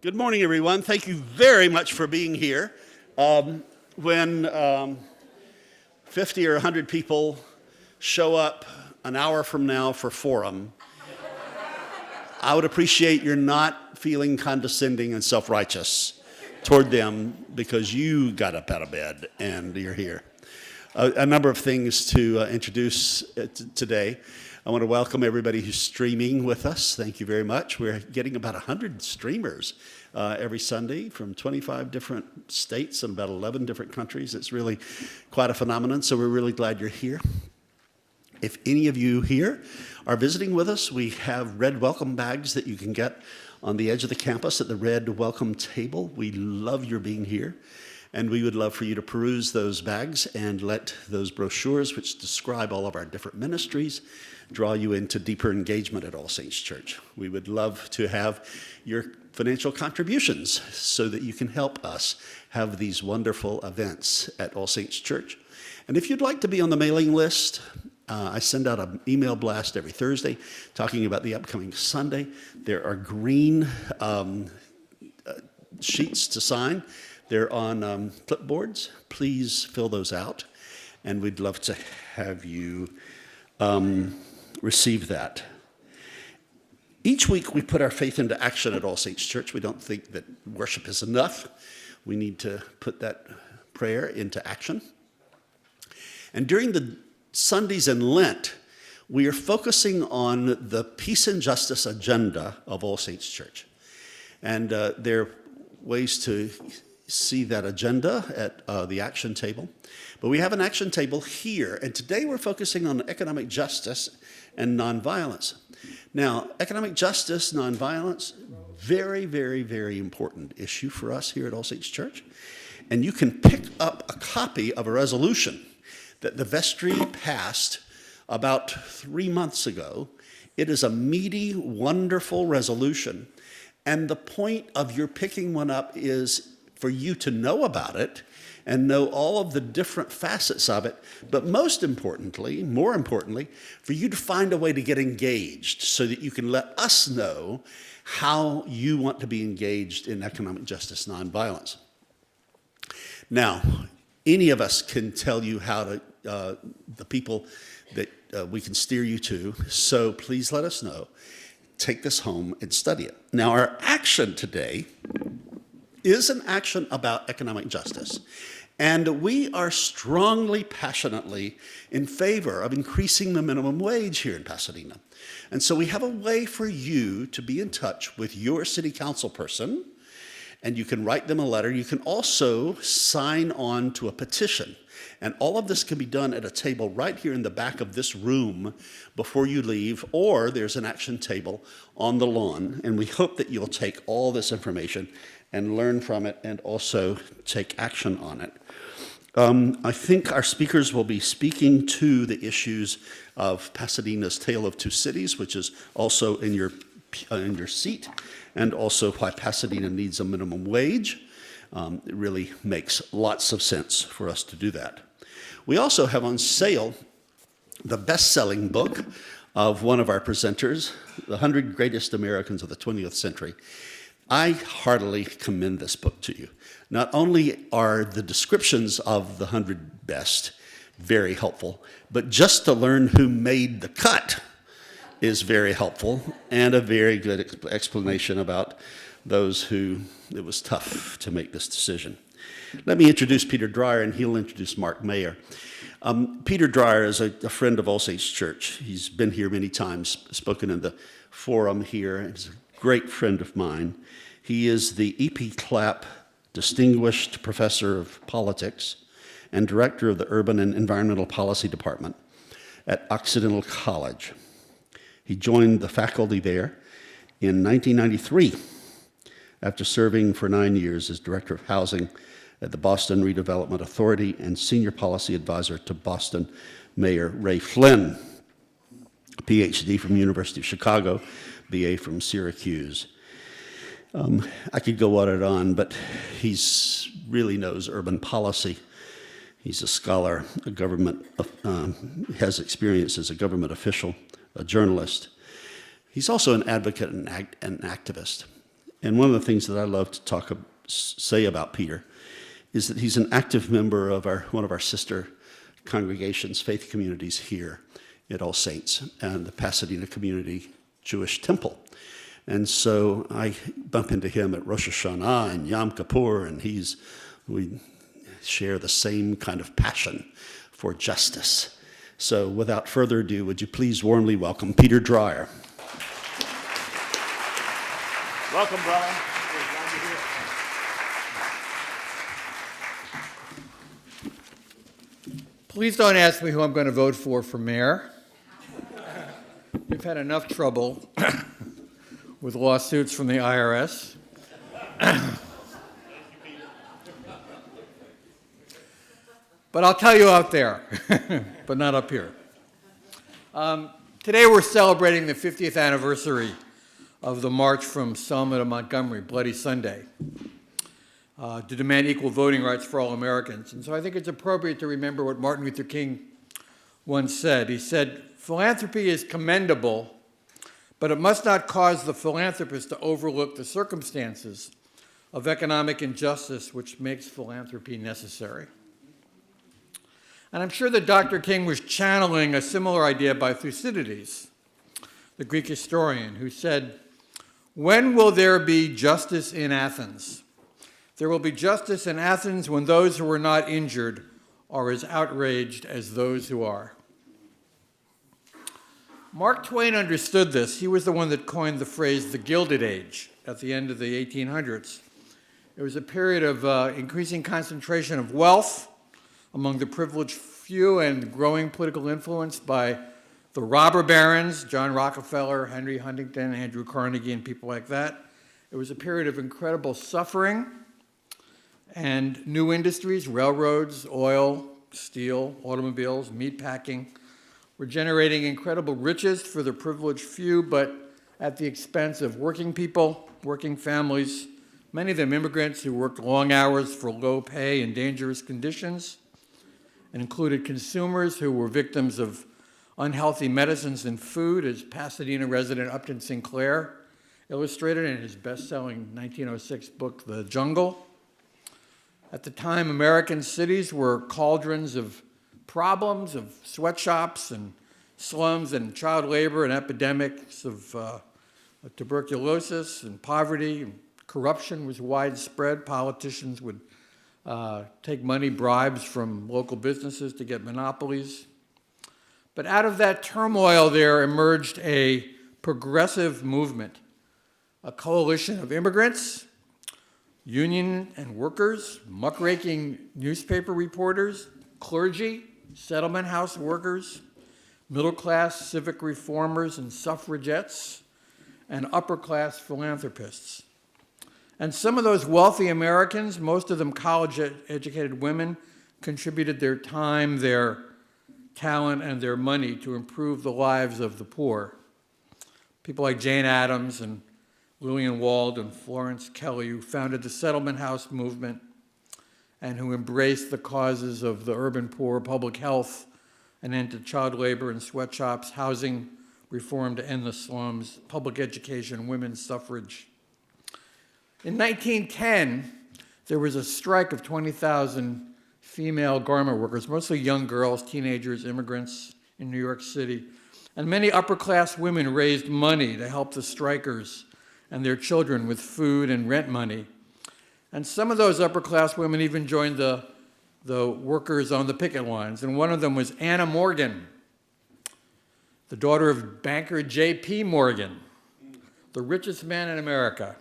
Good morning, everyone. Thank you very much for being here. When 50 or 100 people show up an hour from now for forum, I would appreciate your not feeling condescending and self-righteous toward them because you got up out of bed and you're here. A number of things to introduce today. I want to welcome everybody who's streaming with us. Thank you very much. We're getting about 100 streamers every Sunday from 25 different states and about 11 different countries. It's really quite a phenomenon, so we're really glad you're here. If any of you here are visiting with us, we have red welcome bags that you can get on the edge of the campus at the red welcome table. We love your being here. And we would love for you to peruse those bags and let those brochures, which describe all of our different ministries, draw you into deeper engagement at All Saints Church. We would love to have your financial contributions so that you can help us have these wonderful events at All Saints Church. And if you'd like to be on the mailing list, I send out an email blast every Thursday talking about the upcoming Sunday. There are green sheets to sign. They're on clipboards. Please fill those out, and we'd love to have you receive that. Each week we put our faith into action at All Saints Church. We don't think that worship is enough. We need to put that prayer into action. And during the Sundays in Lent, we are focusing on the peace and justice agenda of All Saints Church. And there are ways to see that agenda at the action table. But we have an action table here, and today we're focusing on economic justice and nonviolence. Now, economic justice, nonviolence, very, very, very important issue for us here at All Saints Church. And you can pick up a copy of a resolution that the vestry passed about 3 months ago. It is a meaty, wonderful resolution. And the point of your picking one up is for you to know about it and know all of the different facets of it, but most importantly, more importantly, for you to find a way to get engaged so that you can let us know how you want to be engaged in economic justice nonviolence. Now, any of us can tell you how to, the people that we can steer you to, so please let us know. Take this home and study it. Now, our action today is an action about economic justice. And we are strongly, passionately in favor of increasing the minimum wage here in Pasadena. And so we have a way for you to be in touch with your city council person, and you can write them a letter. You can also sign on to a petition. And all of this can be done at a table right here in the back of this room before you leave, or there's an action table on the lawn. And we hope that you'll take all this information and learn from it and also take action on it. I think our speakers will be speaking to the issues of Pasadena's Tale of Two Cities, which is also in your seat, and also why Pasadena needs a minimum wage. It really makes lots of sense for us to do that. We also have on sale the best-selling book of one of our presenters, The 100 Greatest Americans of the 20th Century. I heartily commend this book to you. Not only are the descriptions of the 100 best very helpful, but just to learn who made the cut is very helpful, and a very good explanation about those who it was tough to make this decision. Let me introduce Peter Dreier, and he'll introduce Mark Maier. Peter Dreier is a friend of All Saints Church. He's been here many times, spoken in the forum here. He's a great friend of mine. He is the E.P. Clapp Distinguished Professor of Politics and Director of the Urban and Environmental Policy Department at Occidental College. He joined the faculty there in 1993 after serving for 9 years as Director of Housing at the Boston Redevelopment Authority and Senior Policy Advisor to Boston Mayor Ray Flynn, a PhD from University of Chicago, BA from Syracuse. I could go on and on, but he really knows urban policy. He's a scholar, a government, has experience as a government official, a journalist. He's also an advocate and an activist. And one of the things that I love to say about Peter is that he's an active member of one of our sister congregations, faith communities here at All Saints and the Pasadena Community Jewish Temple. And so I bump into him at Rosh Hashanah and Yom Kippur, and we share the same kind of passion for justice. So without further ado, would you please warmly welcome Peter Dreier. Welcome, brother. Please don't ask me who I'm going to vote for mayor. We've had enough trouble with lawsuits from the IRS. But I'll tell you out there, but not up here. Today we're celebrating the 50th anniversary of the March from Selma to Montgomery, Bloody Sunday, to demand equal voting rights for all Americans. And so I think it's appropriate to remember what Martin Luther King once said. He said, "Philanthropy is commendable, but it must not cause the philanthropist to overlook the circumstances of economic injustice which makes philanthropy necessary." And I'm sure that Dr. King was channeling a similar idea by Thucydides, the Greek historian, who said, "When will there be justice in Athens? There will be justice in Athens when those who are not injured are as outraged as those who are." Mark Twain understood this. He was the one that coined the phrase the Gilded Age at the end of the 1800s. It was a period of increasing concentration of wealth among the privileged few and growing political influence by the robber barons, John Rockefeller, Henry Huntington, Andrew Carnegie, and people like that. It was a period of incredible suffering, and new industries, railroads, oil, steel, automobiles, meatpacking, were generating incredible riches for the privileged few, but at the expense of working people, working families, many of them immigrants who worked long hours for low pay and dangerous conditions, and included consumers who were victims of unhealthy medicines and food, as Pasadena resident Upton Sinclair illustrated in his best-selling 1906 book, The Jungle. At the time, American cities were cauldrons of problems, of sweatshops and slums and child labor and epidemics of tuberculosis and poverty. Corruption was widespread. Politicians would take money, bribes from local businesses to get monopolies. But out of that turmoil there emerged a progressive movement, a coalition of immigrants, union and workers, muckraking newspaper reporters, clergy, settlement house workers, middle-class civic reformers and suffragettes, and upper-class philanthropists. And some of those wealthy Americans, most of them college-educated women, contributed their time, their talent, and their money to improve the lives of the poor. People like Jane Addams and Lillian Wald and Florence Kelly, who founded the settlement house movement and who embraced the causes of the urban poor, public health, an end to child labor and sweatshops, housing reform to end the slums, public education, women's suffrage. In 1910, there was a strike of 20,000 female garment workers, mostly young girls, teenagers, immigrants in New York City. And many upper-class women raised money to help the strikers and their children with food and rent money. And some of those upper-class women even joined the workers on the picket lines. And one of them was Anna Morgan, the daughter of banker J.P. Morgan, the richest man in America.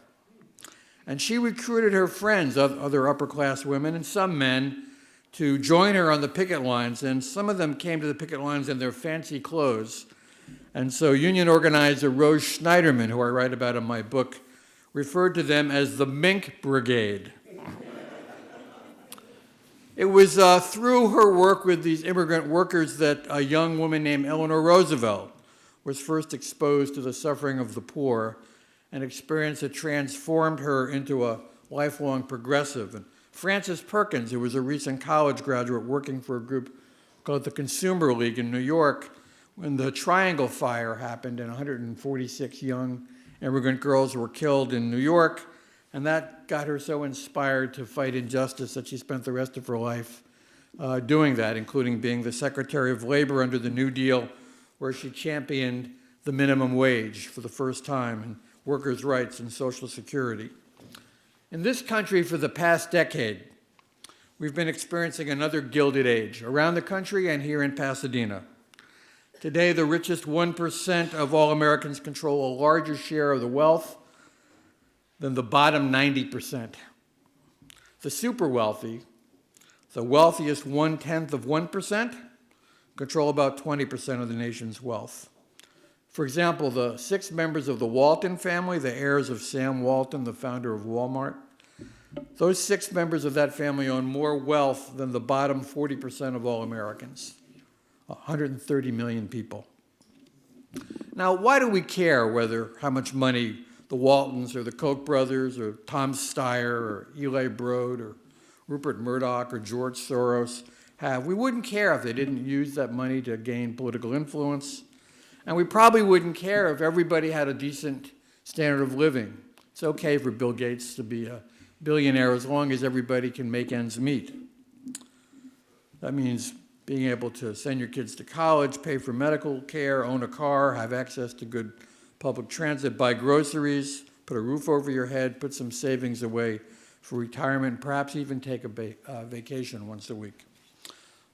And she recruited her friends, other upper-class women and some men, to join her on the picket lines. And some of them came to the picket lines in their fancy clothes. And so union organizer Rose Schneiderman, who I write about in my book, referred to them as the Mink Brigade. It was through her work with these immigrant workers that a young woman named Eleanor Roosevelt was first exposed to the suffering of the poor, an experience that transformed her into a lifelong progressive. And Frances Perkins, who was a recent college graduate working for a group called the Consumer League in New York, when the Triangle Fire happened and 146 young immigrant girls were killed in New York, And that got her so inspired to fight injustice that she spent the rest of her life doing that, including being the Secretary of Labor under the New Deal, where she championed the minimum wage for the first time and workers' rights and Social Security. In this country for the past decade, we've been experiencing another Gilded Age around the country and here in Pasadena. Today, the richest 1% of all Americans control a larger share of the wealth than the bottom 90%. The super wealthy, the wealthiest 1/10 of 1%, control about 20% of the nation's wealth. For example, the 6 members of the Walton family, the heirs of Sam Walton, the founder of Walmart, those 6 members of that family own more wealth than the bottom 40% of all Americans, 130 million people. Now, why do we care how much money the Waltons or the Koch brothers or Tom Steyer or Eli Broad or Rupert Murdoch or George Soros have? We wouldn't care if they didn't use that money to gain political influence. And we probably wouldn't care if everybody had a decent standard of living. It's okay for Bill Gates to be a billionaire as long as everybody can make ends meet. That means being able to send your kids to college, pay for medical care, own a car, have access to good public transit, buy groceries, put a roof over your head, put some savings away for retirement, perhaps even take a vacation once a week.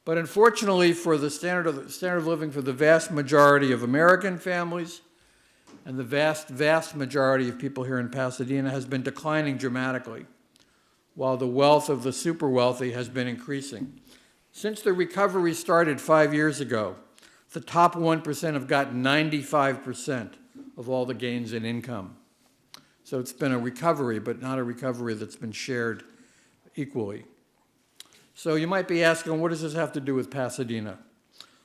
But unfortunately, for the standard of living for the vast majority of American families and the vast majority of people here in Pasadena has been declining dramatically, while the wealth of the super wealthy has been increasing. Since the recovery started 5 years ago, the top 1% have gotten 95% of all the gains in income. So it's been a recovery, but not a recovery that's been shared equally. So you might be asking, what does this have to do with Pasadena?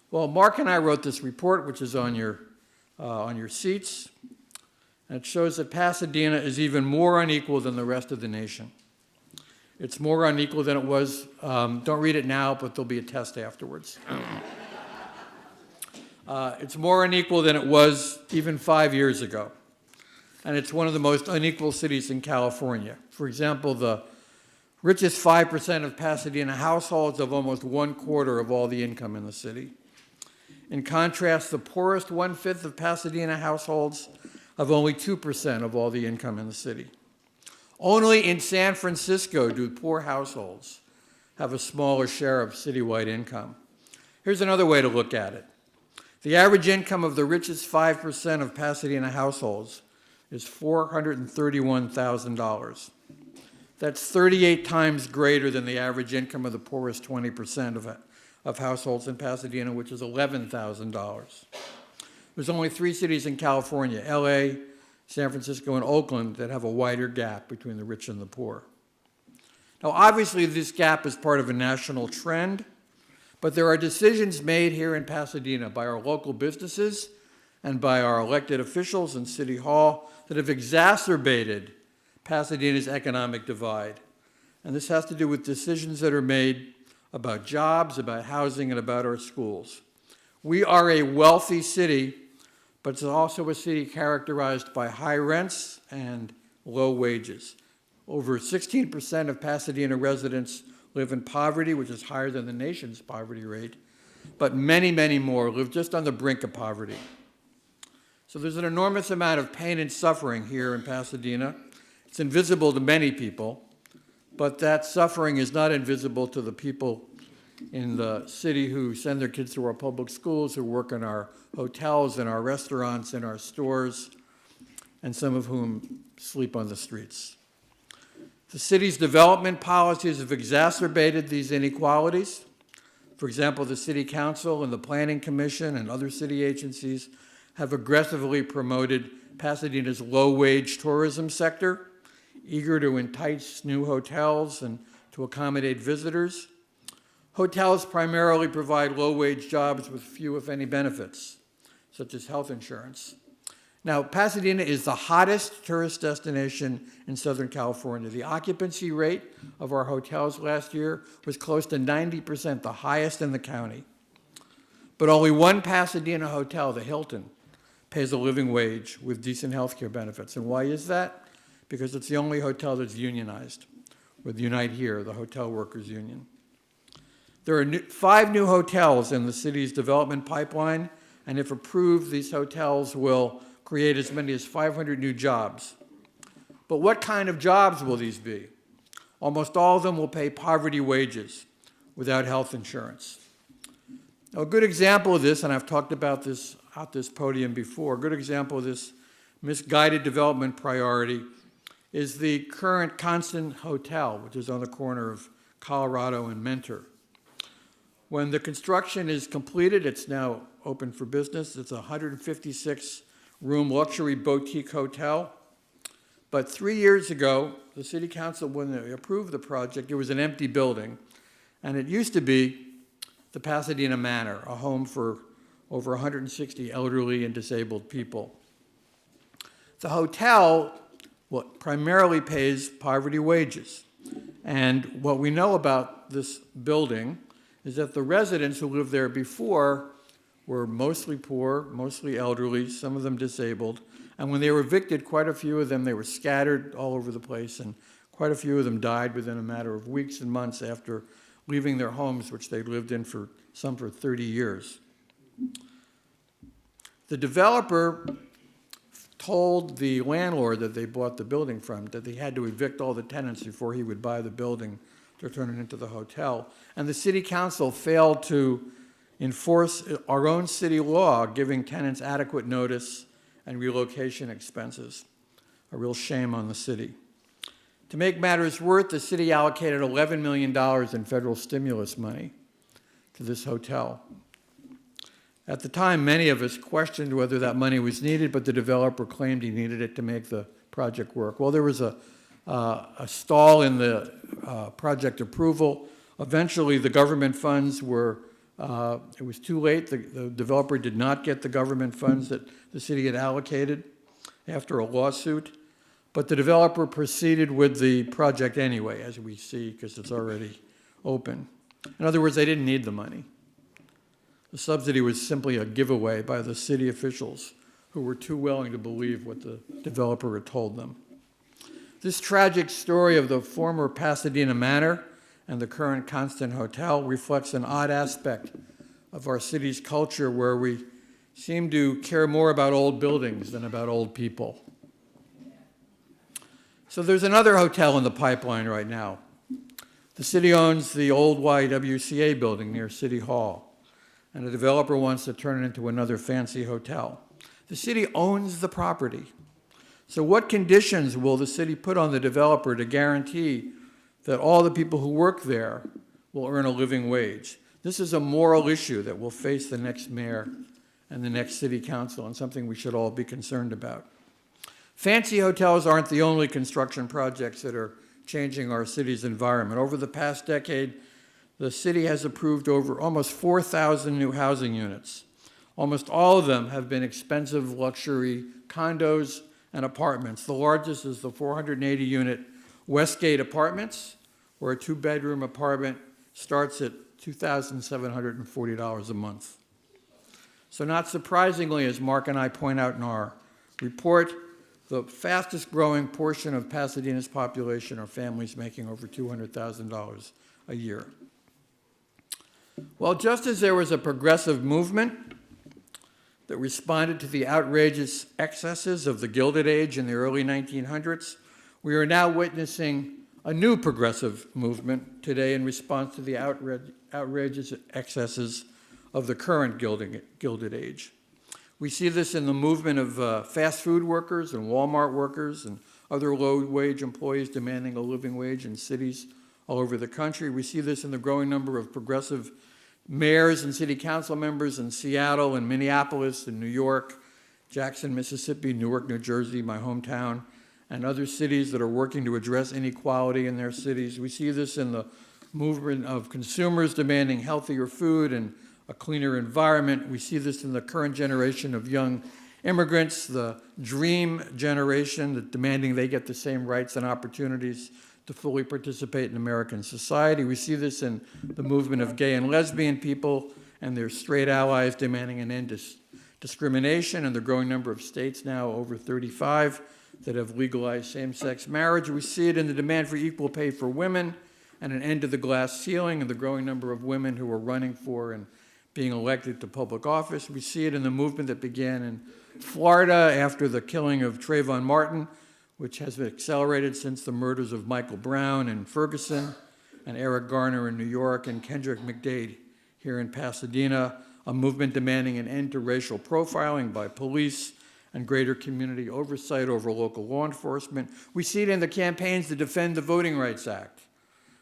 Well, Mark and I wrote this report, which is on your seats, and it shows that Pasadena is even more unequal than the rest of the nation. It's more unequal than it was, don't read it now, but there'll be a test afterwards. It's more unequal than it was even 5 years ago. And it's one of the most unequal cities in California. For example, the richest 5% of Pasadena households have almost 1/4 of all the income in the city. In contrast, the poorest 1/5 of Pasadena households have only 2% of all the income in the city. Only in San Francisco do poor households have a smaller share of citywide income. Here's another way to look at it. The average income of the richest 5% of Pasadena households is $431,000. That's 38 times greater than the average income of the poorest 20% of households in Pasadena, which is $11,000. There's only 3 cities in California, LA, San Francisco, and Oakland, that have a wider gap between the rich and the poor. Now, obviously, this gap is part of a national trend, but there are decisions made here in Pasadena by our local businesses and by our elected officials in City Hall that have exacerbated Pasadena's economic divide. And this has to do with decisions that are made about jobs, about housing, and about our schools. We are a wealthy city, but it's also a city characterized by high rents and low wages. Over 16% of Pasadena residents live in poverty, which is higher than the nation's poverty rate, but many, many more live just on the brink of poverty. So there's an enormous amount of pain and suffering here in Pasadena. It's invisible to many people, but that suffering is not invisible to the people in the city who send their kids to our public schools, who work in our hotels, in our restaurants, in our stores, and some of whom sleep on the streets. The city's development policies have exacerbated these inequalities. For example, the City Council and the Planning Commission and other city agencies have aggressively promoted Pasadena's low-wage tourism sector, eager to entice new hotels and to accommodate visitors. Hotels primarily provide low-wage jobs with few, if any, benefits, such as health insurance. Now, Pasadena is the hottest tourist destination in Southern California. The occupancy rate of our hotels last year was close to 90%, the highest in the county. But only one Pasadena hotel, the Hilton, pays a living wage with decent health care benefits. And why is that? because it's the only hotel that's unionized with Unite Here, the hotel workers union. There are 5 new hotels in the city's development pipeline, and if approved, these hotels will create as many as 500 new jobs. But what kind of jobs will these be? Almost all of them will pay poverty wages without health insurance. Now, a good example of this, and I've talked about this at this podium before, a good example of this misguided development priority is the current Constant Hotel, which is on the corner of Colorado and Mentor. When the construction is completed, it's now open for business. It's a 156-room luxury boutique hotel. But 3 years ago, the city council, when they approved the project, it was an empty building. And it used to be the Pasadena Manor, a home for over 160 elderly and disabled people. The hotel primarily pays poverty wages. And what we know about this building is that the residents who lived there before were mostly poor, mostly elderly, some of them disabled. And when they were evicted, quite a few of them, they were scattered all over the place, and quite a few of them died within a matter of weeks and months after leaving their homes, which they'd lived in for 30 years. The developer told the landlord that they bought the building from that they had to evict all the tenants before he would buy the building to turn it into the hotel. And the city council failed to enforce our own city law, giving tenants adequate notice and relocation expenses. A real shame on the city. To make matters worse, the city allocated $11 million in federal stimulus money to this hotel. At the time, many of us questioned whether that money was needed, but the developer claimed he needed it to make the project work. Well, there was a stall in the project approval. Eventually, the government funds were, it was too late. The developer did not get the government funds that the city had allocated after a lawsuit. But the developer proceeded with the project anyway, as we see, because it's already open. In other words, they didn't need the money. The subsidy was simply a giveaway by the city officials who were too willing to believe what the developer had told them. This tragic story of the former Pasadena Manor and the current Constant Hotel reflects an odd aspect of our city's culture where we seem to care more about old buildings than about old people. So there's another hotel in the pipeline right now. The city owns the old YWCA building near City Hall, and the developer wants to turn it into another fancy hotel. The city owns the property. So what conditions will the city put on the developer to guarantee that all the people who work there will earn a living wage? This is a moral issue that will face the next mayor and the next city council, and something we should all be concerned about. Fancy hotels aren't the only construction projects that are changing our city's environment. Over the past decade, the city has approved over almost 4,000 new housing units. Almost all of them have been expensive luxury condos and apartments. The largest is the 480-unit Westgate Apartments, where a 2-bedroom apartment starts at $2,740 a month. So not surprisingly, as Mark and I point out in our report, the fastest growing portion of Pasadena's population are families making over $200,000 a year. Well, just as there was a progressive movement that responded to the outrageous excesses of the Gilded Age in the early 1900s, we are now witnessing a new progressive movement today in response to the outrageous excesses of the current Gilded Age. We see this in the movement of fast food workers and Walmart workers and other low-wage employees demanding a living wage in cities all over the country. We see this in the growing number of progressive mayors and city council members in Seattle and Minneapolis and New York, Jackson, Mississippi, Newark, New Jersey, my hometown, and other cities that are working to address inequality in their cities. We see this in the movement of consumers demanding healthier food and a cleaner environment. We see this in the current generation of young immigrants, the dream generation, that demanding they get the same rights and opportunities to fully participate in American society. We see this in the movement of gay and lesbian people and their straight allies demanding an end to discrimination in the growing number of states now, over 35, that have legalized same-sex marriage. We see it in the demand for equal pay for women and an end to the glass ceiling and the growing number of women who are running for and being elected to public office. We see it in the movement that began in Florida after the killing of Trayvon Martin, which has been accelerated since the murders of Michael Brown in Ferguson and Eric Garner in New York and Kendrick McDade here in Pasadena, a movement demanding an end to racial profiling by police and greater community oversight over local law enforcement. We see it in the campaigns to defend the Voting Rights Act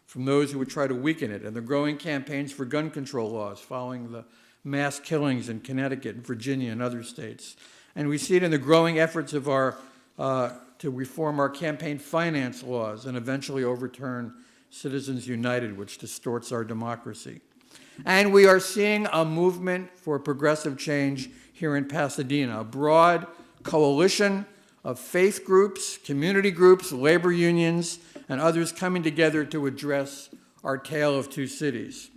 from those who would try to weaken it, and the growing campaigns for gun control laws following the mass killings in Connecticut and Virginia and other states. And we see it in the growing efforts of our to reform our campaign finance laws and eventually overturn Citizens United, which distorts our democracy. And we are seeing a movement for progressive change here in Pasadena, a broad coalition of faith groups, community groups, labor unions, and others coming together to address our tale of two cities.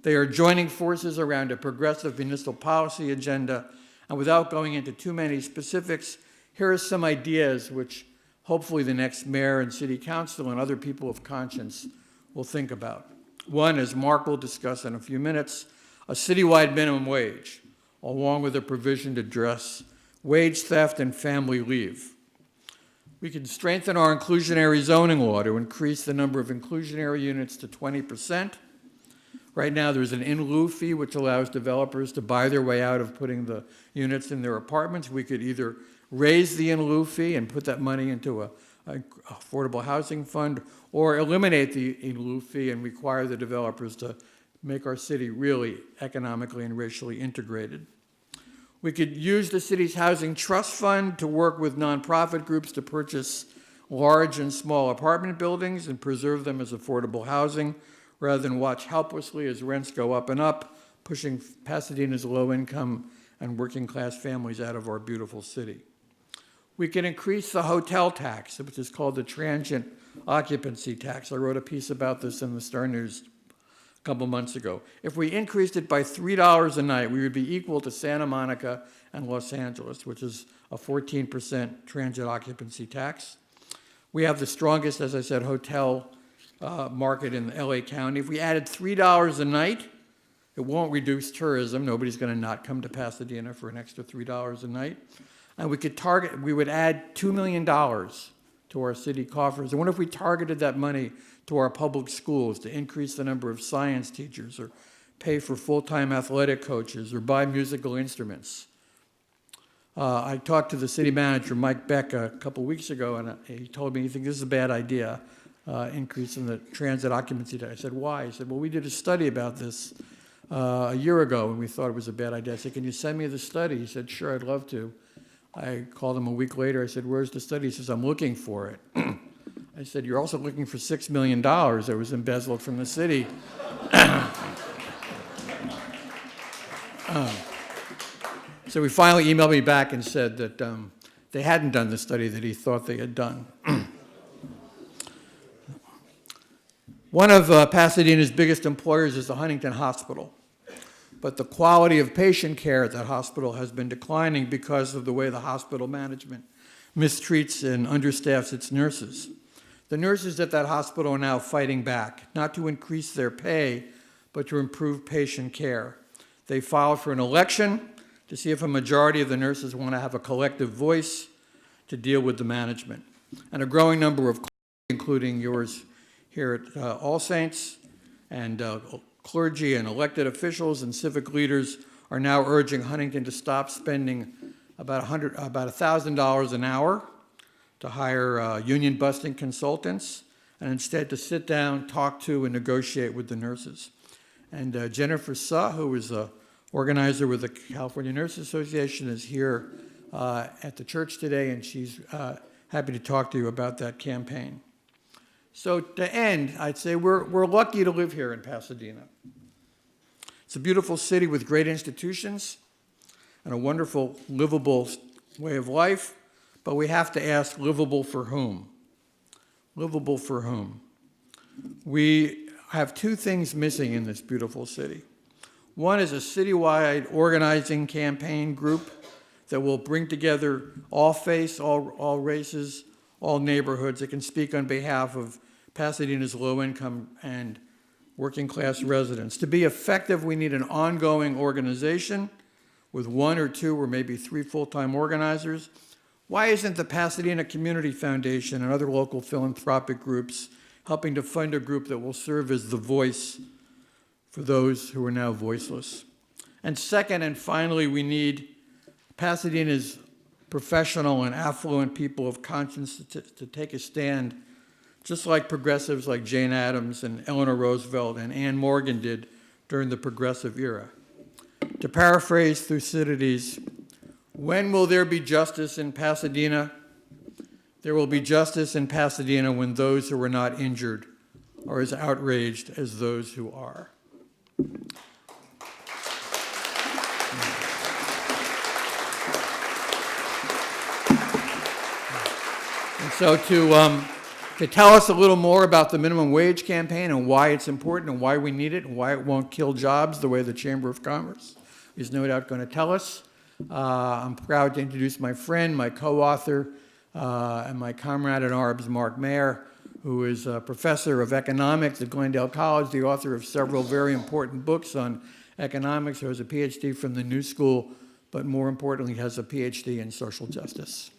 They are joining forces around a progressive municipal policy agenda, and without going into too many specifics, here are some ideas which hopefully the next mayor and city council and other people of conscience will think about. One, as Mark will discuss in a few minutes, a citywide minimum wage, along with a provision to address wage theft and family leave. We can strengthen our inclusionary zoning law to increase the number of inclusionary units to 20%. Right now, there's an in-lieu fee which allows developers to buy their way out of putting the units in their apartments. We could either raise the in-lieu fee and put that money into a affordable housing fund, or eliminate the in-lieu fee and require the developers to make our city really economically and racially integrated. We could use the city's housing trust fund to work with nonprofit groups to purchase large and small apartment buildings and preserve them as affordable housing, rather than watch helplessly as rents go up and up, pushing Pasadena's low-income and working-class families out of our beautiful city. We can increase the hotel tax, which is called the transient occupancy tax. I wrote a piece about this in the Star News a couple months ago. If we increased it by $3 a night, we would be equal to Santa Monica and Los Angeles, which is a 14% transient occupancy tax. We have the strongest, as I said, hotel market in LA County. If we added $3 a night, it won't reduce tourism. Nobody's going to not come to Pasadena for an extra $3 a night. And we would add $2 million to our city coffers. And what if we targeted that money to our public schools to increase the number of science teachers, or pay for full-time athletic coaches, or buy musical instruments? I talked to the city manager, Mike Beck, a couple weeks ago, and he told me he thinks this is a bad idea, increase in the transit occupancy tax. I said, why? He said, well, we did a study about this a year ago, and we thought it was a bad idea. I said, can you send me the study? He said, sure, I'd love to. I called him a week later. I said, where's the study? He says, I'm looking for it. I said, you're also looking for $6 million that was embezzled from the city. So he finally emailed me back and said that they hadn't done the study that he thought they had done. One of Pasadena's biggest employers is the Huntington Hospital. But the quality of patient care at that hospital has been declining because of the way the hospital management mistreats and understaffs its nurses. The nurses at that hospital are now fighting back, not to increase their pay, but to improve patient care. They filed for an election to see if a majority of the nurses want to have a collective voice to deal with the management. And a growing number of, including yours here at All Saints, and clergy and elected officials and civic leaders are now urging Huntington to stop spending about $1,000 an hour to hire union-busting consultants, and instead to sit down, talk to, and negotiate with the nurses. And Jennifer Suh, who is an organizer with the California Nurses Association, is here at the church today, and she's happy to talk to you about that campaign. So to end, I'd say we're lucky to live here in Pasadena. It's a beautiful city with great institutions and a wonderful, livable way of life, but we have to ask, livable for whom? Livable for whom? We have two things missing in this beautiful city. One is a citywide organizing campaign group that will bring together all faiths, all races, all neighborhoods. It can speak on behalf of Pasadena's low-income and working-class residents. To be effective, we need an ongoing organization with 1 or 2 or maybe 3 full-time organizers. Why isn't the Pasadena Community Foundation and other local philanthropic groups helping to fund a group that will serve as the voice for those who are now voiceless? And second and finally, we need Pasadena's professional and affluent people of conscience to take a stand, just like progressives like Jane Addams and Eleanor Roosevelt and Anne Morgan did during the progressive era. To paraphrase Thucydides, when will there be justice in Pasadena? There will be justice in Pasadena when those who are not injured are as outraged as those who are. And so to tell us a little more about the minimum wage campaign and why it's important and why we need it and why it won't kill jobs the way the Chamber of Commerce is no doubt going to tell us, I'm proud to introduce my friend, my co-author, and my comrade in arms, Mark Maier, who is a professor of economics at Glendale College, the author of several very important books on economics, who has a PhD from the New School, but more importantly has a PhD in social justice.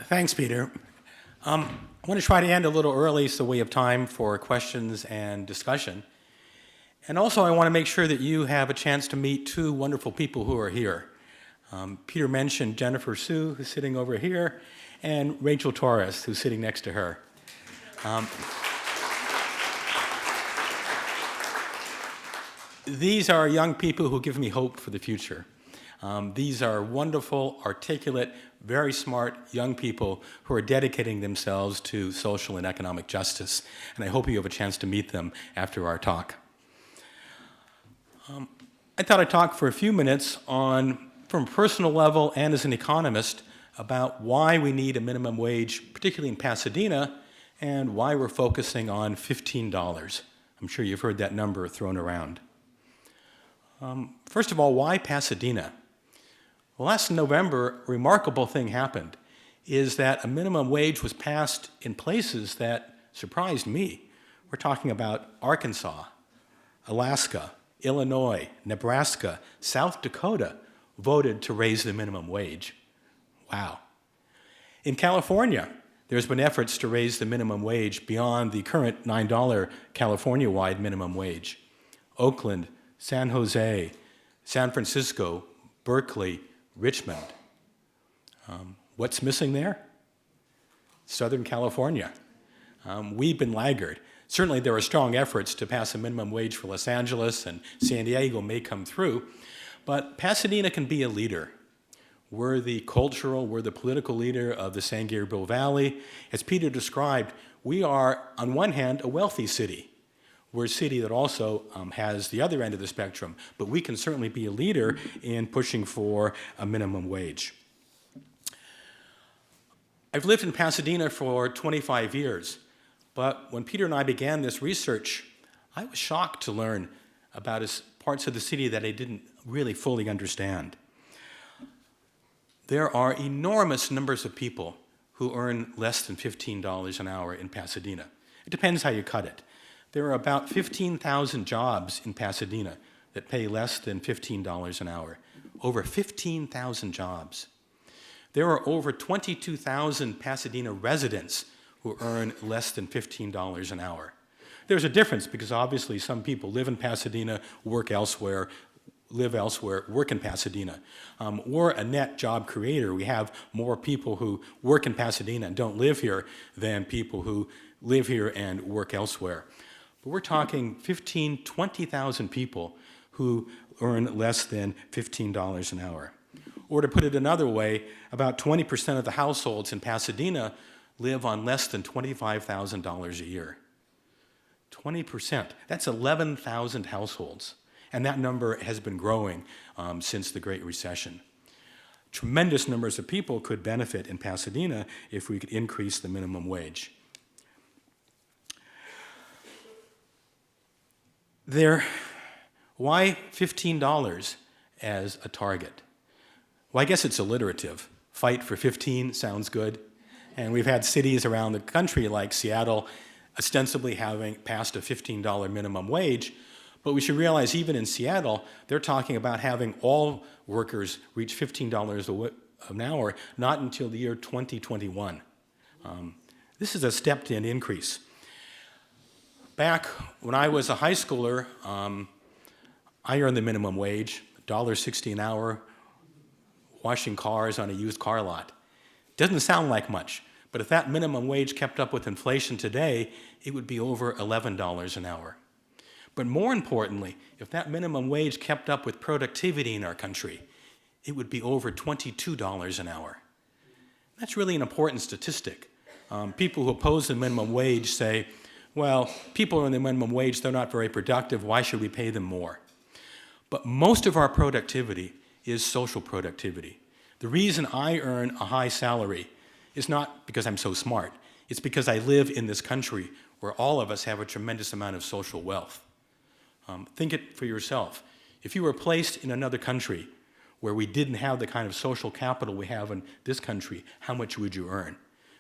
Thanks, Peter. I want to try to end a little early so we have time for questions and discussion. And also, I want to make sure that you have a chance to meet 2 wonderful people who are here. Peter mentioned Jennifer Sue, who's sitting over here, and Rachel Torres, who's sitting next to her. These are young people who give me hope for the future. These are wonderful, articulate, very smart young people who are dedicating themselves to social and economic justice. And I hope you have a chance to meet them after our talk. I thought I'd talk for a few minutes on, from a personal level and as an economist, about why we need a minimum wage, particularly in Pasadena, and why we're focusing on $15. I'm sure you've heard that number thrown around. First of all, why Pasadena? Well, last November, a remarkable thing happened, is that a minimum wage was passed in places that surprised me. We're talking about Arkansas, Alaska, Illinois, Nebraska, South Dakota voted to raise the minimum wage. Wow. In California, there's been efforts to raise the minimum wage beyond the current $9 California-wide minimum wage. Oakland, San Jose, San Francisco, Berkeley, Richmond. What's missing there? Southern California. We've been laggard. Certainly there are strong efforts to pass a minimum wage for Los Angeles, and San Diego may come through, but Pasadena can be a leader. We're the cultural, we're the political leader of the San Gabriel Valley. As Peter described, we are, on one hand, a wealthy city. We're a city that also has the other end of the spectrum, but we can certainly be a leader in pushing for a minimum wage. I've lived in Pasadena for 25 years, but when Peter and I began this research, I was shocked to learn about parts of the city that I didn't really fully understand. There are enormous numbers of people who earn less than $15 an hour in Pasadena. It depends how you cut it. There are about 15,000 jobs in Pasadena that pay less than $15 an hour. Over 15,000 jobs. There are over 22,000 Pasadena residents who earn less than $15 an hour. There's a difference because obviously some people live in Pasadena, work elsewhere, live elsewhere, work in Pasadena. We're a net job creator. We have more people who work in Pasadena and don't live here than people who live here and work elsewhere. But we're talking 20,000 people who earn less than $15 an hour. Or to put it another way, about 20% of the households in Pasadena live on less than $25,000 a year. 20%, that's 11,000 households. And that number has been growing since the Great Recession. Tremendous numbers of people could benefit in Pasadena if we could increase the minimum wage. Why $15 as a target? Well, I guess it's alliterative. Fight for 15 sounds good. And we've had cities around the country like Seattle ostensibly having passed a $15 minimum wage, but we should realize even in Seattle, they're talking about having all workers reach $15 an hour, not until the year 2021. This is a stepped-in increase. Back when I was a high schooler, I earned the minimum wage, $1.60 an hour, washing cars on a used car lot. Doesn't sound like much, but if that minimum wage kept up with inflation today, it would be over $11 an hour. But more importantly, if that minimum wage kept up with productivity in our country, it would be over $22 an hour. That's really an important statistic. People who oppose the minimum wage say, well, people earn the minimum wage, they're not very productive, why should we pay them more? But most of our productivity is social productivity. The reason I earn a high salary is not because I'm so smart. It's because I live in this country where all of us have a tremendous amount of social wealth. Think it for yourself. If you were placed in another country where we didn't have the kind of social capital we have in this country, how much would you earn?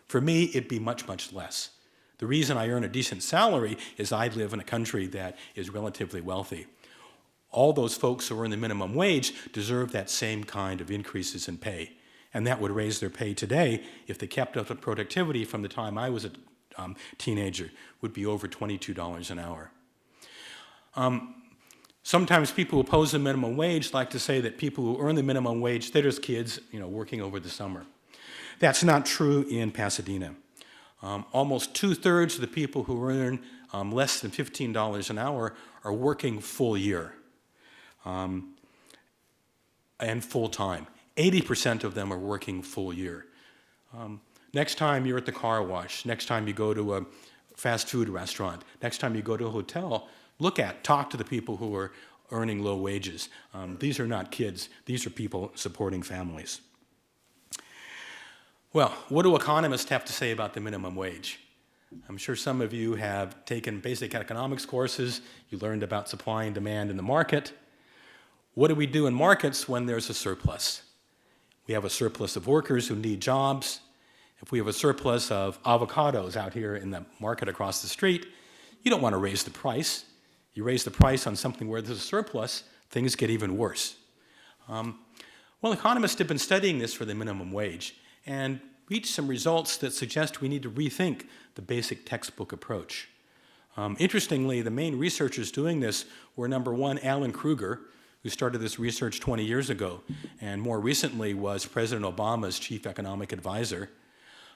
For me, it'd be much, much less. The reason I earn a decent salary is I live in a country that is relatively wealthy. All those folks who earn the minimum wage deserve that same kind of increases in pay. And that would raise their pay today if they kept up with productivity from the time I was a teenager, would be over $22 an hour. Sometimes people who oppose the minimum wage like to say that people who earn the minimum wage, they're just kids, working over the summer. That's not true in Pasadena. Almost 2/3 of the people who earn less than $15 an hour are working full year. And full-time. 80% of them are working full year. Next time you're at the car wash, next time you go to a fast food restaurant, next time you go to a hotel, talk to the people who are earning low wages. These are not kids, these are people supporting families. Well, what do economists have to say about the minimum wage? I'm sure some of you have taken basic economics courses, you learned about supply and demand in the market. What do we do in markets when there's a surplus? We have a surplus of workers who need jobs. If we have a surplus of avocados out here in the market across the street, you don't want to raise the price. You raise the price on something where there's a surplus, things get even worse. Well, economists have been studying this for the minimum wage and reached some results that suggest we need to rethink the basic textbook approach. Interestingly, the main researchers doing this were, number one, Alan Kruger, who started this research 20 years ago, and more recently was President Obama's chief economic advisor,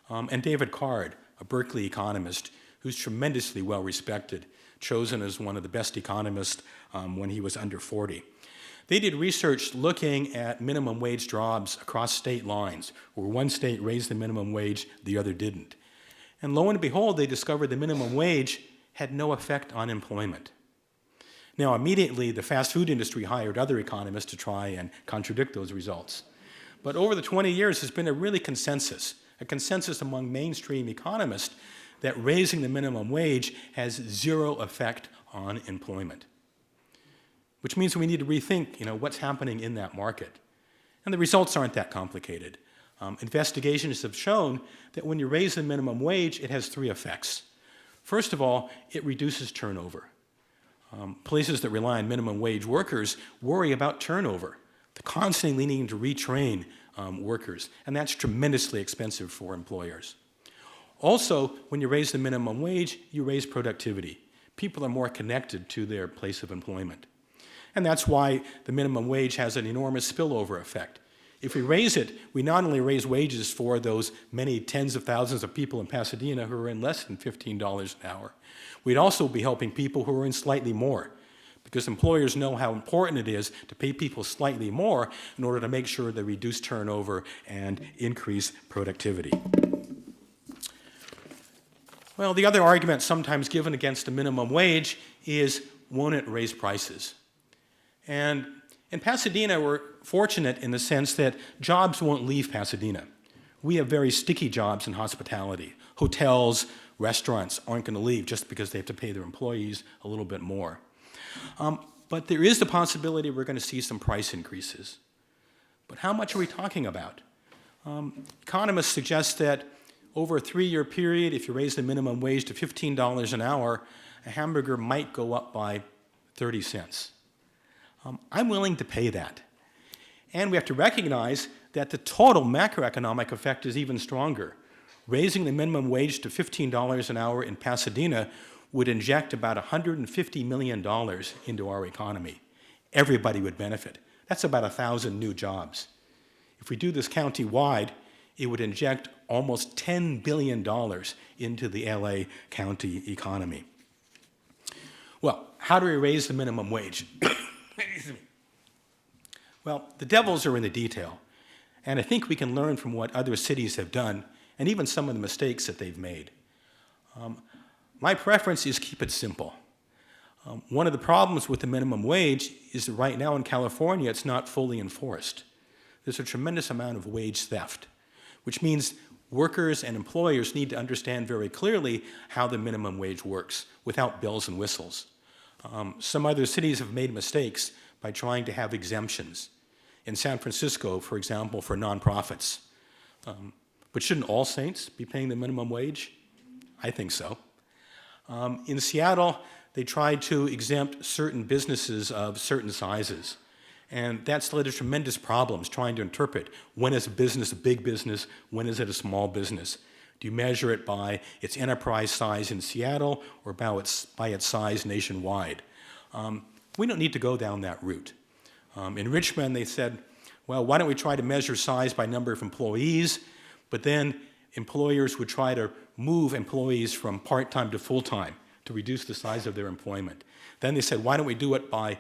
and David Card, a Berkeley economist who's tremendously well respected, chosen as one of the best economists when he was under 40. They did research looking at minimum wage jobs across state lines, where one state raised the minimum wage, the other didn't. And lo and behold, they discovered the minimum wage had no effect on employment. Now, immediately, the fast food industry hired other economists to try and contradict those results. But over the 20 years, there's been a consensus among mainstream economists that raising the minimum wage has zero effect on employment, which means we need to rethink, what's happening in that market. And the results aren't that complicated. Investigations have shown that when you raise the minimum wage, it has three effects. First of all, it reduces turnover. Places that rely on minimum wage workers worry about turnover. They're constantly needing to retrain workers, and that's tremendously expensive for employers. Also, when you raise the minimum wage, you raise productivity. People are more connected to their place of employment. And that's why the minimum wage has an enormous spillover effect. If we raise it, we not only raise wages for those many tens of thousands of people in Pasadena who are in less than $15 an hour, we'd also be helping people who are in slightly more, because employers know how important it is to pay people slightly more in order to make sure they reduce turnover and increase productivity. Well, the other argument sometimes given against the minimum wage is, won't it raise prices? And in Pasadena, we're fortunate in the sense that jobs won't leave Pasadena. We have very sticky jobs in hospitality. Hotels, restaurants aren't going to leave just because they have to pay their employees a little bit more. But there is the possibility we're going to see some price increases. But how much are we talking about? Economists suggest that over a 3-year period, if you raise the minimum wage to $15 an hour, a hamburger might go up by 30 cents. I'm willing to pay that. And we have to recognize that the total macroeconomic effect is even stronger. Raising the minimum wage to $15 an hour in Pasadena would inject about $150 million into our economy. Everybody would benefit. That's about 1,000 new jobs. If we do this county-wide, it would inject almost $10 billion into the LA County economy. Well, how do we raise the minimum wage? Well, the devils are in the detail, and I think we can learn from what other cities have done and even some of the mistakes that they've made. My preference is keep it simple. One of the problems with the minimum wage is that right now in California, it's not fully enforced. There's a tremendous amount of wage theft, which means workers and employers need to understand very clearly how the minimum wage works without bells and whistles. Some other cities have made mistakes by trying to have exemptions. In San Francisco, for example, for nonprofits. But shouldn't all saints be paying the minimum wage? I think so. In Seattle, they tried to exempt certain businesses of certain sizes. And that's led to tremendous problems trying to interpret when is a business a big business, when is it a small business. Do you measure it by its enterprise size in Seattle or by its size nationwide? We don't need to go down that route. In Richmond, they said, well, why don't we try to measure size by number of employees, but then employers would try to move employees from part-time to full-time to reduce the size of their employment. Then they said, why don't we do it by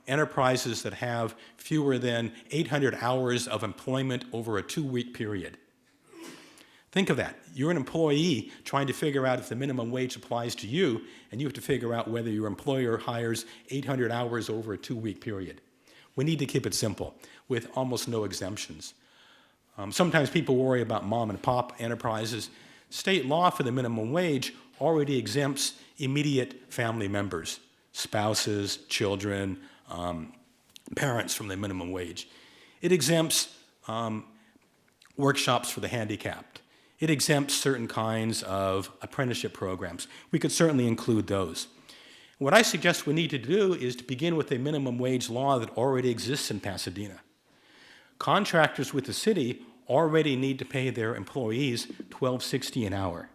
enterprises that have fewer than 800 hours of employment over a 2-week period. Think of that. You're an employee trying to figure out if the minimum wage applies to you, and you have to figure out whether your employer hires 800 hours over a 2-week period. We need to keep it simple, with almost no exemptions. Sometimes people worry about mom and pop enterprises. State law for the minimum wage already exempts immediate family members, spouses, children, parents from the minimum wage. It exempts workshops for the handicapped. It exempts certain kinds of apprenticeship programs. We could certainly include those. What I suggest we need to do is to begin with a minimum wage law that already exists in Pasadena. Contractors with the city already need to pay their employees $12.60 an hour.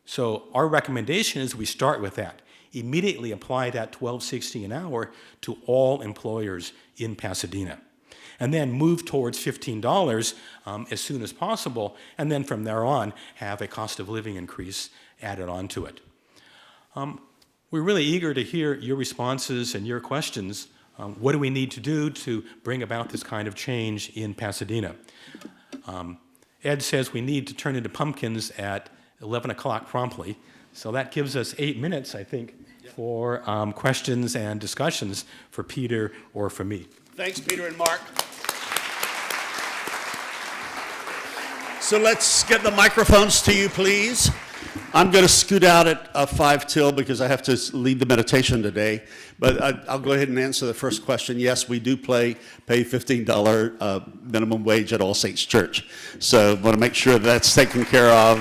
So our recommendation is we start with that. Immediately apply that $12.60 an hour to all employers in Pasadena. And then move towards $15 as soon as possible, and then from there on have a cost of living increase added onto it. We're really eager to hear your responses and your questions. What do we need to do to bring about this kind of change in Pasadena? Ed says we need to turn into pumpkins at 11 o'clock promptly, so that gives us 8 minutes, I think, for questions and discussions for Peter or for me. Thanks, Peter and Mark. So let's get the microphones to you, please. I'm going to scoot out at 5 till because I have to lead the meditation today. But I'll go ahead and answer the first question. Yes, we do pay $15 minimum wage at All Saints Church. So I want to make sure that's taken care of.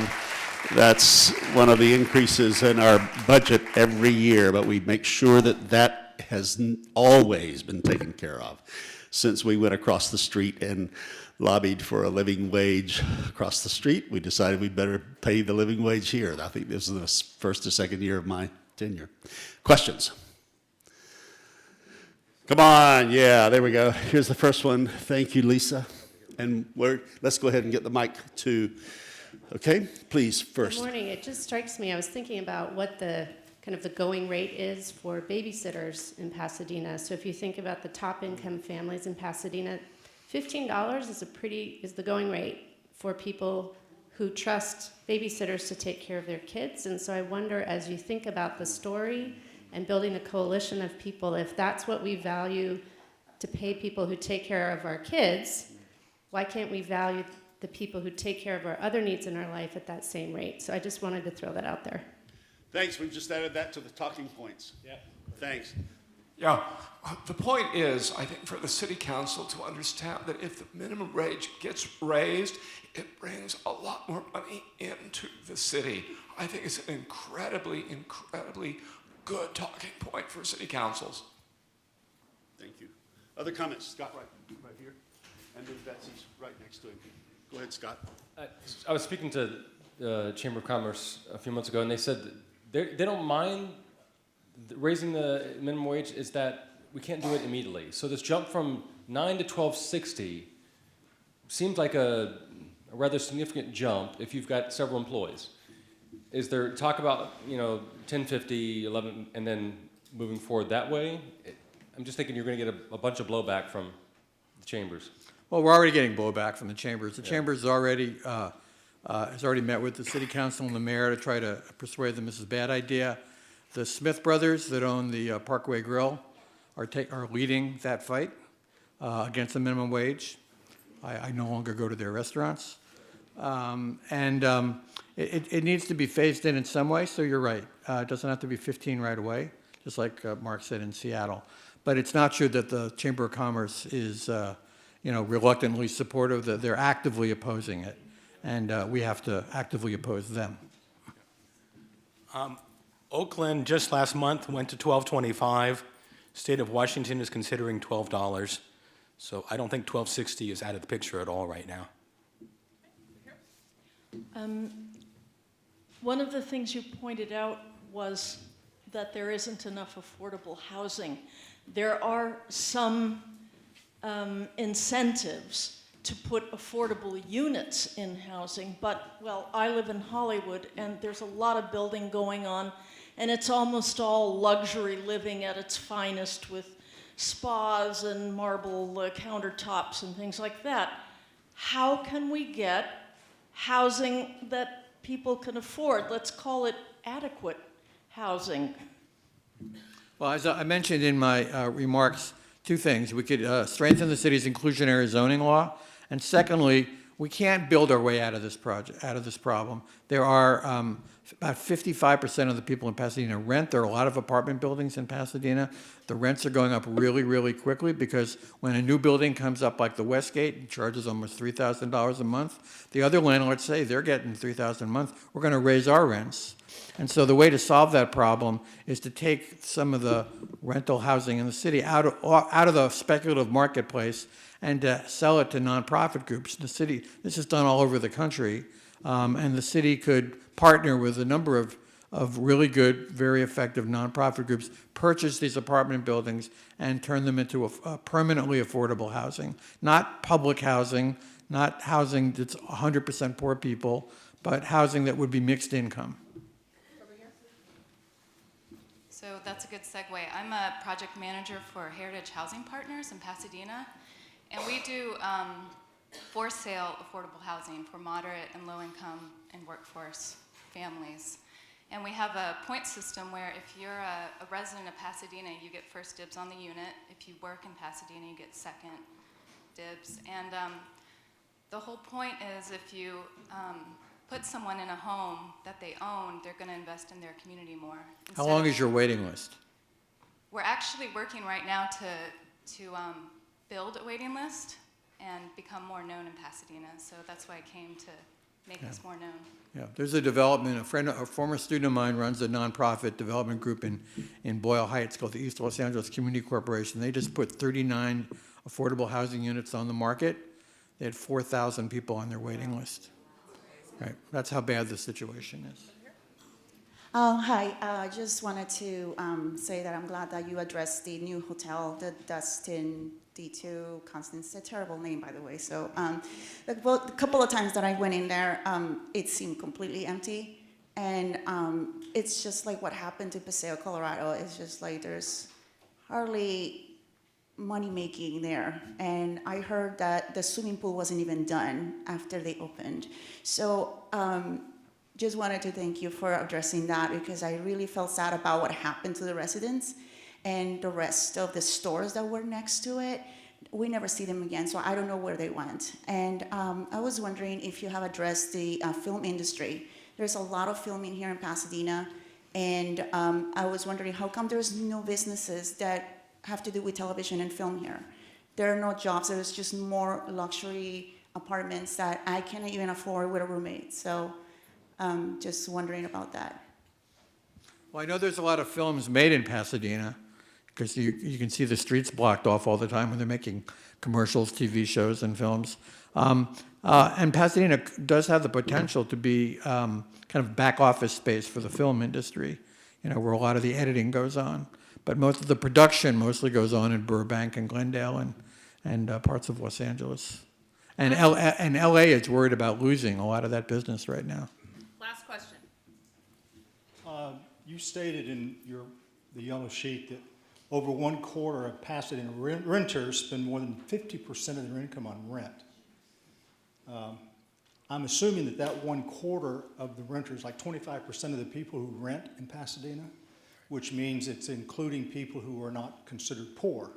That's one of the increases in our budget every year, but we make sure that that has always been taken care of since we went across the street and lobbied for a living wage across the street. We decided we better pay the living wage here. I think this is the first or second year of my tenure. Questions? Come on, yeah, there we go. Here's the first one. Thank you, Lisa. And let's go ahead and get the mic to, okay, please, first. Good morning. It just strikes me, I was thinking about what the kind of the going rate is for babysitters in Pasadena. So if you think about the top income families in Pasadena, $15 is the going rate for people who trust babysitters to take care of their kids. And so I wonder, as you think about the story and building a coalition of people, if that's what we value to pay people who take care of our kids, why can't we value the people who take care of our other needs in our life at that same rate? So I just wanted to throw that out there. Thanks. We just added that to the talking points. Yeah. Thanks. Yeah, the point is, I think, for the city council to understand that if the minimum wage gets raised, it brings a lot more money into the city. I think it's an incredibly, incredibly good talking point for city councils. Thank you. Other comments? Scott, right here. And then Betsy's right next to him. Go ahead, Scott. I was speaking to the Chamber of Commerce a few months ago, and they said that they don't mind raising the minimum wage, is that we can't do it immediately. So this jump from $9 to $12.60 seems like a rather significant jump if you've got several employees. Is there talk about, $10.50, $11, and then moving forward that way? I'm just thinking you're going to get a bunch of blowback from the chambers. Well, we're already getting blowback from the chambers. The chambers already has already met with the city council and the mayor to try to persuade them this is a bad idea. The Smith brothers that own the Parkway Grill are leading that fight against the minimum wage. I no longer go to their restaurants. It needs to be phased in some way, so you're right. It doesn't have to be 15 right away, just like Mark said in Seattle. But it's not true that the Chamber of Commerce is reluctantly supportive, that they're actively opposing it. And we have to actively oppose them. Oakland just last month went to $12.25. State of Washington is considering $12. So I don't think $12.60 is out of the picture at all right now. One of the things you pointed out was that there isn't enough affordable housing. There are some incentives to put affordable units in housing, but, well, I live in Hollywood, and there's a lot of building going on, and it's almost all luxury living at its finest with spas and marble countertops and things like that. How can we get housing that people can afford? Let's call it adequate housing. Well, as I mentioned in my remarks, two things. We could strengthen the city's inclusionary zoning law, and secondly, we can't build our way out of this problem. There are about 55% of the people in Pasadena rent. There are a lot of apartment buildings in Pasadena. The rents are going up really, really quickly because when a new building comes up like the Westgate and charges almost $3,000 a month, the other landlords say they're getting $3,000 a month. We're going to raise our rents. And so the way to solve that problem is to take some of the rental housing in the city out of the speculative marketplace and sell it to nonprofit groups. The city, this is done all over the country, and the city could partner with a number of really good, very effective nonprofit groups, purchase these apartment buildings and turn them into a permanently affordable housing. Not public housing, not housing that's 100% poor people, but housing that would be mixed income. So that's a good segue. I'm a project manager for Heritage Housing Partners in Pasadena, and we do for sale affordable housing for moderate and low income and workforce families. And we have a point system where if you're a resident of Pasadena, you get first dibs on the unit. If you work in Pasadena, you get second dibs. And the whole point is if you put someone in a home that they own, they're going to invest in their community more. How long is your waiting list? We're actually working right now to build a waiting list and become more known in Pasadena. So that's why I came to make us more known. Yeah, there's a development, a former student of mine runs a nonprofit development group in Boyle Heights called the East Los Angeles Community Corporation. They just put 39 affordable housing units on the market. They had 4,000 people on their waiting list. Right, that's how bad the situation is. Hi, I just wanted to say that I'm glad that you addressed the new hotel, the Dustin D2 Constance. It's a terrible name, by the way. So a couple of times that I went in there, it seemed completely empty. And it's just like what happened to Paseo, Colorado. It's just like there's hardly money making there. And I heard that the swimming pool wasn't even done after they opened. So just wanted to thank you for addressing that, because I really felt sad about what happened to the residents and the rest of the stores that were next to it. We never see them again, so I don't know where they went. And I was wondering if you have addressed the film industry. There's a lot of filming here in Pasadena, And I was wondering, how come there's no businesses that have to do with television and film here? There are no jobs. There's just more luxury apartments that I can't even afford with a roommate. So just wondering about that. Well, I know there's a lot of films made in Pasadena, because you can see the streets blocked off all the time when they're making commercials, TV shows, and films. And Pasadena does have the potential to be kind of back office space for the film industry, where a lot of the editing goes on. But most of the production mostly goes on in Burbank and Glendale and parts of Los Angeles. And LA is worried about losing a lot of that business right now. Last question. You stated in the yellow sheet that over 1/4 of Pasadena renters spend more than 50% of their income on rent. I'm assuming that 1/4 of the renters, like 25% of the people who rent in Pasadena, which means it's including people who are not considered poor.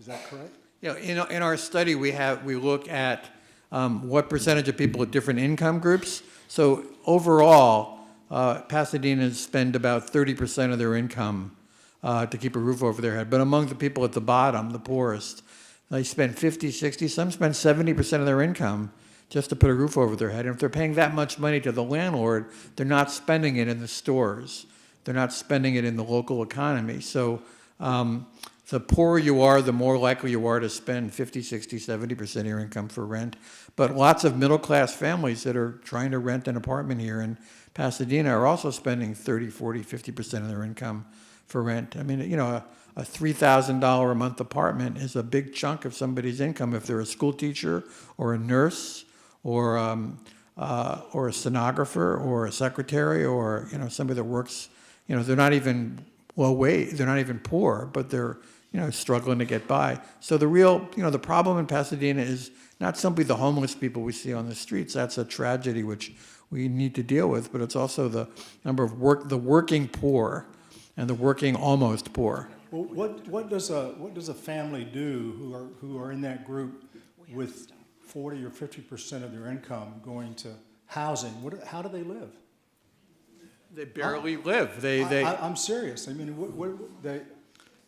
Is that correct? Yeah, in our study, we look at what percentage of people at different income groups. So overall, Pasadena's spend about 30% of their income to keep a roof over their head. But among the people at the bottom, the poorest, they spend 50, 60, some spend 70% of their income just to put a roof over their head. And if they're paying that much money to the landlord, they're not spending it in the stores. They're not spending it in the local economy. So the poorer you are, the more likely you are to spend 50, 60, 70% of your income for rent. But lots of middle-class families that are trying to rent an apartment here in Pasadena are also spending 30, 40, 50% of their income for rent. I mean, a $3,000 a month apartment is a big chunk of somebody's income if they're a school teacher or a nurse or a stenographer or a secretary or somebody that works. They're not even low wage. They're not even poor, but they're struggling to get by. So the real the problem in Pasadena is not simply the homeless people we see on the streets. That's a tragedy which we need to deal with, but it's also the number of the working poor and the working almost poor. Well, what does a family do who are in that group with 40 or 50% of their income going to housing? How do they live? They barely live. I'm serious. I mean,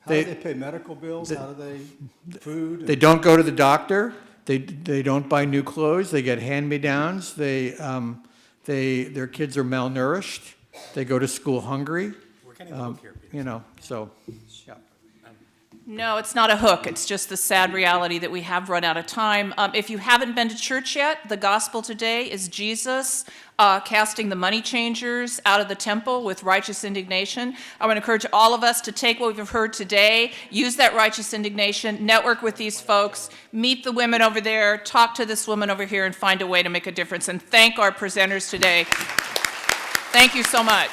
how do they pay medical bills? How do they food? They don't go to the doctor. They don't buy new clothes. They get hand-me-downs. Their kids are malnourished. They go to school hungry. We're getting the hook here, Peter. So, yeah. No, it's not a hook. It's just the sad reality that we have run out of time. If you haven't been to church yet, the gospel today is Jesus casting the money changers out of the temple with righteous indignation. I want to encourage all of us to take what we've heard today, use that righteous indignation, network with these folks, meet the women over there, talk to this woman over here, and find a way to make a difference. And thank our presenters today. Thank you so much.